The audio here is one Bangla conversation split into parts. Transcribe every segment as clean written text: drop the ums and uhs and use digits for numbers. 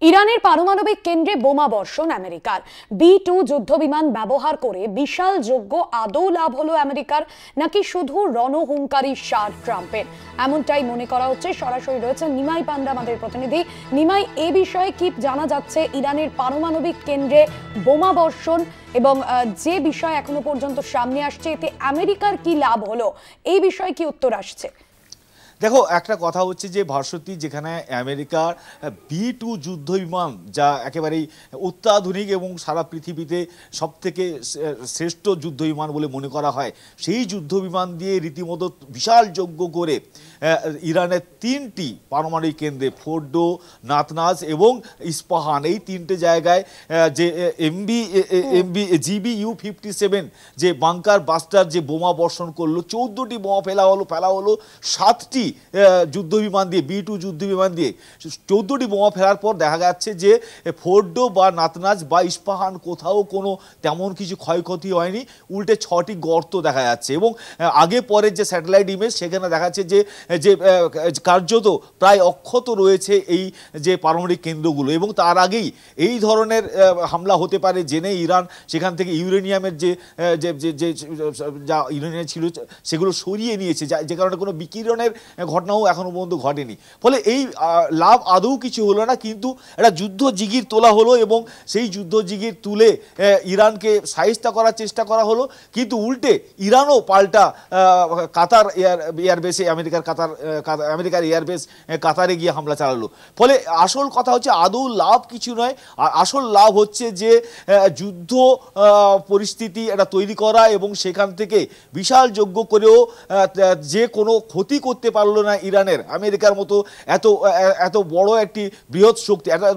ইরানের পারমাণবিক কেন্দ্রে বোমা বর্ষণ আমেরিকার। B-2 যুদ্ধবিমান ব্যবহার করে বিশাল যজ্ঞ আদৌ লাভ হলো আমেরিকার, নাকি শুধু রণহুঙ্কারী সার ট্রাম্পের? এমনটাই মনে করা হচ্ছে। সরাসরি রয়েছে নিমাই পান্ডা, আমাদের প্রতিনিধি। নিমাই, এ বিষয়ে কি জানা যাচ্ছে? ইরানের পারমাণবিক কেন্দ্রে বোমা বর্ষণ এবং যে বিষয় এখনো পর্যন্ত সামনে আসছে, এতে আমেরিকার কি লাভ হলো, এই বিষয়ে কি উত্তর আসছে? দেখো, একটা কথা হচ্ছে যে ভার্সতী, যেখানে আমেরিকার B-2 যুদ্ধ বিমান, যা একেবারেই অত্যাধুনিক এবং সারা পৃথিবীতে সবথেকে শ্রেষ্ঠ যুদ্ধ বিমান বলে মনে করা হয়, সেই যুদ্ধ বিমান দিয়ে রীতিমতো বিশাল যজ্ঞ করে ইরানের 3টি পারমাণবিক কেন্দ্রে, ফোর্ডো, নাতনাজ এবং ইস্পাহান, এই 3টে জায়গায় যে GBU-57 যে বাংকার বাস্টার যে বোমা বর্ষণ করলো, 14টি বোমা ফেলা হলো 7টি যুদ্ধ বিমান দিয়ে, B-2 যুদ্ধ বিমান দিয়ে 14টি বোমা ফেলার পর দেখা যাচ্ছে যে ফোর্ডো বা নাতনাজ বা ইস্পাহান কোথাও কোনো তেমন কিছু ক্ষয়ক্ষতি হয়নি, উল্টে 6টি গর্ত দেখা যাচ্ছে। এবং আগে পরের যে স্যাটেলাইট ইমেজ, সেখানে দেখা যাচ্ছে যে কার্যত প্রায় অক্ষত রয়েছে এই যে পারমাণবিক কেন্দ্রগুলো। এবং তার আগেই এই ধরনের হামলা হতে পারে জেনে ইরান সেখান থেকে ইউরেনিয়ামের যা ইউরেনিয়াম ছিল সেগুলো সরিয়ে নিয়েছে, যে কারণে কোনো বিকিরণের ঘটনাও এখনো পর্যন্ত ঘটেনি। ফলে এই লাভ আদৌ কিছু হলো না, কিন্তু একটা যুদ্ধ জিগির তোলা হলো এবং সেই যুদ্ধ জিগির তুলে ইরানকে শায়েস্তা করার চেষ্টা করা হলো। কিন্তু উল্টে ইরানও পাল্টা কাতার এয়ারবেসে, আমেরিকার এয়ারবেস কাতারে গিয়ে হামলা চালালো। ফলে আসল কথা হচ্ছে আদৌ লাভ কিছু নয়, আসল লাভ হচ্ছে যে যুদ্ধ পরিস্থিতি এটা তৈরি করা এবং সেখান থেকে বিশাল যজ্ঞ করেও যে কোনো ক্ষতি করতে পারলো না ইরানের, আমেরিকার মতো এত বড় একটি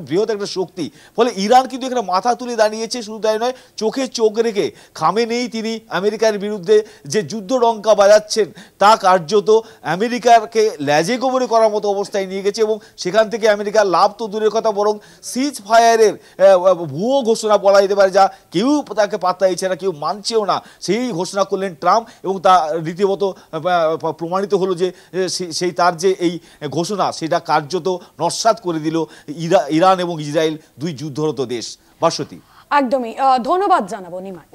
বৃহৎ একটা শক্তি। ফলে ইরান কিন্তু এখানে মাথা তুলে দাঁড়িয়েছে। শুধু তাই নয়, চোখে চোখ রেখে খামেনেই তিনি আমেরিকার বিরুদ্ধে যে যুদ্ধ ডঙ্কা বাজাচ্ছেন, তা কার্যত আমেরিকাকে ল্যাজে গোবরে করার মতো অবস্থায় নিয়ে গেছে। এবং সেখান থেকে আমেরিকার লাভ তো দূরের কথা, বরং সিজ ফায়ারের ভুয়ো ঘোষণা বলা যেতে পারে, যা কেউ তাকে পাত্তা দিচ্ছে না, কেউ মানছেও না, সেই ঘোষণা করলেন ট্রাম্প। এবং তা রীতিমতো প্রমাণিত হলো যে সেই তার যে এই ঘোষণা, সেটা কার্যত নস্যাৎ করে দিল ইরান এবং ইসরায়েল, দুই যুদ্ধরত দেশ। ভার্সতী, একদমই ধন্যবাদ জানাবো নিমাই।